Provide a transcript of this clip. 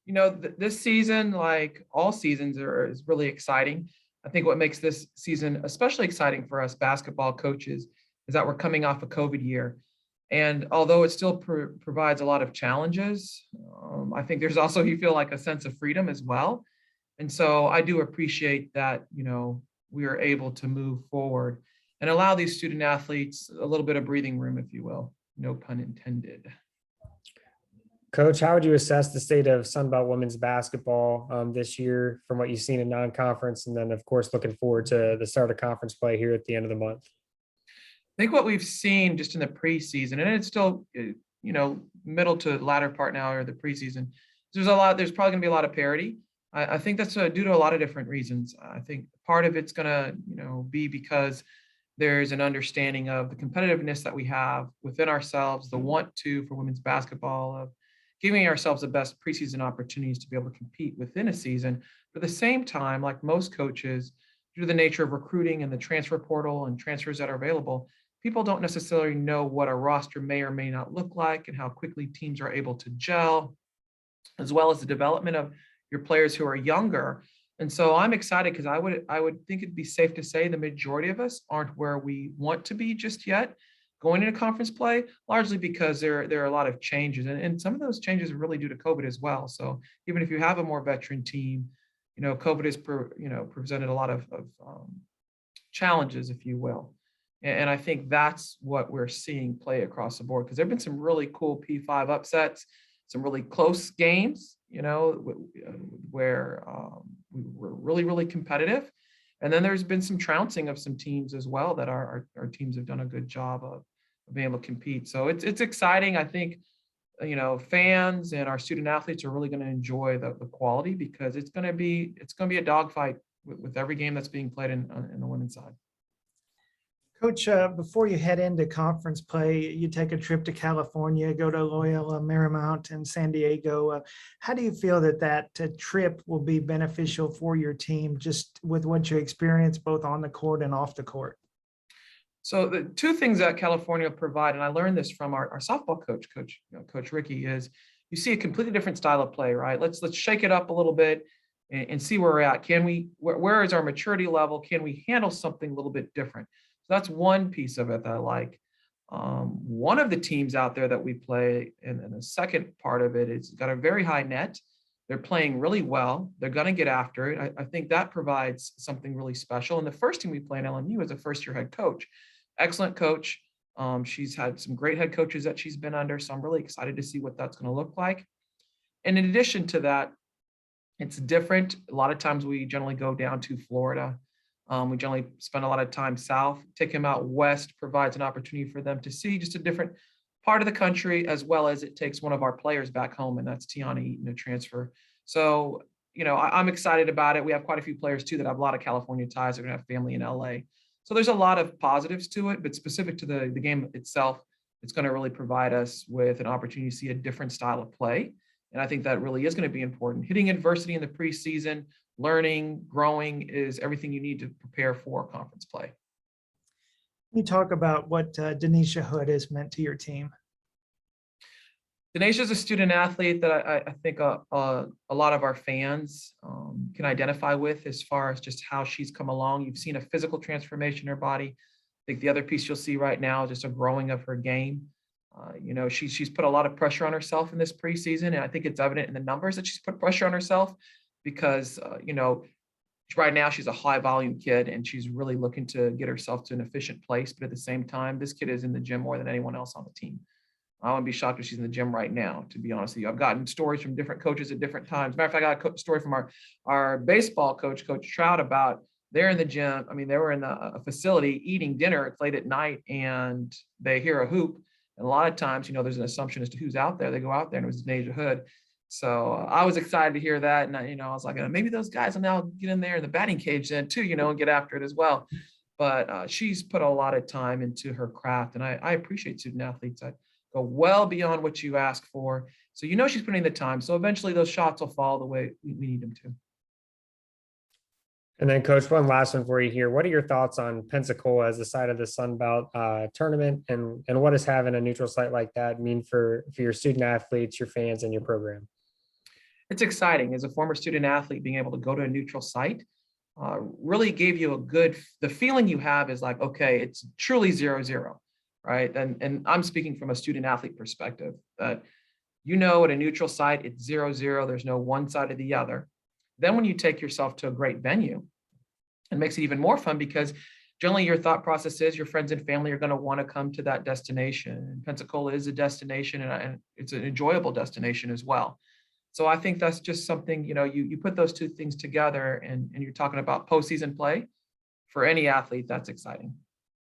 This season, like all seasons, is really exciting. I think what makes this season especially exciting for us basketball coaches is that we're coming off a COVID year. And although it still provides a lot of challenges, I think there's also, you feel like a sense of freedom as well. And so I do appreciate that, we are able to move forward and allow these student athletes a little bit of breathing room, if you will, no pun intended. Coach, how would you assess the state of Sunbelt women's basketball this year from what you've seen in non-conference? And then, of course, looking forward to the start of conference play here at the end of the month. I think what we've seen just in the preseason, and it's still, middle to latter part now or the preseason, there's probably going to be a lot of parity. I think that's due to a lot of different reasons. I think part of it's going to, be because there's an understanding of the competitiveness that we have within ourselves, the want to for women's basketball, of giving ourselves the best preseason opportunities to be able to compete within a season. But at the same time, like most coaches, due to the nature of recruiting and the transfer portal and transfers that are available, people don't necessarily know what a roster may or may not look like and how quickly teams are able to gel, as well as the development of your players who are younger. And so I'm excited because I would think it'd be safe to say the majority of us aren't where we want to be just yet going into conference play, largely because there are a lot of changes. And some of those changes are really due to COVID as well. So even if you have a more veteran team, COVID has presented a lot of challenges, if you will. And I think that's what we're seeing play across the board, because there've been some really cool P5 upsets, some really close games, where we were really, really competitive. And then there's been some trouncing of some teams as well that our teams have done a good job of being able to compete. So it's exciting. I think, fans and our student athletes are really going to enjoy the quality, because it's going to be a dogfight with every game that's being played in the women's side. Coach, before you head into conference play, you take a trip to California, go to Loyola Marymount and San Diego. How do you feel that trip will be beneficial for your team, just with what you experience both on the court and off the court? So the two things that California provide, and I learned this from our softball coach Ricky, is you see a completely different style of play, right? Let's shake it up a little bit and see where we're at. Where is our maturity level? Can we handle something a little bit different? So that's one piece of it that I like. One of the teams out there that we play, and the second part of it, is got a very high net. They're playing really well. They're going to get after it. I think that provides something really special. And the first team we play in LMU is a first-year head coach. Excellent coach. She's had some great head coaches that she's been under, so I'm really excited to see what that's going to look like. And in addition to that, it's different. A lot of times we generally go down to Florida. We generally spend a lot of time south. Take them out west provides an opportunity for them to see just a different part of the country, as well as it takes one of our players back home, and that's Tiana Eaton, a transfer. So, I'm excited about it. We have quite a few players too that have a lot of California ties. They're going to have family in LA. So there's a lot of positives to it, but specific to the game itself, it's going to really provide us with an opportunity to see a different style of play. And I think that really is going to be important. Hitting adversity in the preseason, learning, growing is everything you need to prepare for conference play. Can you talk about what Denise Hood has meant to your team? Denise is a student athlete that I think a lot of our fans can identify with, as far as just how she's come along. You've seen a physical transformation in her body. I think the other piece you'll see right now is just a growing of her game. She's put a lot of pressure on herself in this preseason, and I think it's evident in the numbers that she's put pressure on herself, because right now she's a high volume kid and she's really looking to get herself to an efficient place. But at the same time, this kid is in the gym more than anyone else on the team. I wouldn't be shocked if she's in the gym right now, to be honest with you. I've gotten stories from different coaches at different times. Matter of fact, I got a story from our baseball coach, Coach Trout, about they're in the gym. I mean, they were in a facility eating dinner. It's late at night and they hear a hoop. And a lot of times, there's an assumption as to who's out there. They go out there and it was Zenarae Hood. So I was excited to hear that. And, I was like, maybe those guys will now get in there in the batting cage then too, and get after it as well. But she's put a lot of time into her craft. And I appreciate student athletes that go well beyond what you ask for. So, she's putting the time. So eventually those shots will fall the way we need them to. And then, Coach, one last one for you here. What are your thoughts on Pensacola as the site of the Sun Belt tournament, and what does having a neutral site like that mean for your student athletes, your fans, and your program? It's exciting as a former student athlete, being able to go to a neutral site really gave you the feeling you have is like, okay, it's truly 0-0, right? And I'm speaking from a student athlete perspective that, at a neutral site, it's 0-0. There's no one side or the other. Then when you take yourself to a great venue, it makes it even more fun because generally your thought process is your friends and family are going to want to come to that destination. And Pensacola is a destination, and it's an enjoyable destination as well. So I think that's just something, you put those two things together, and you're talking about postseason play. For any athlete, that's exciting.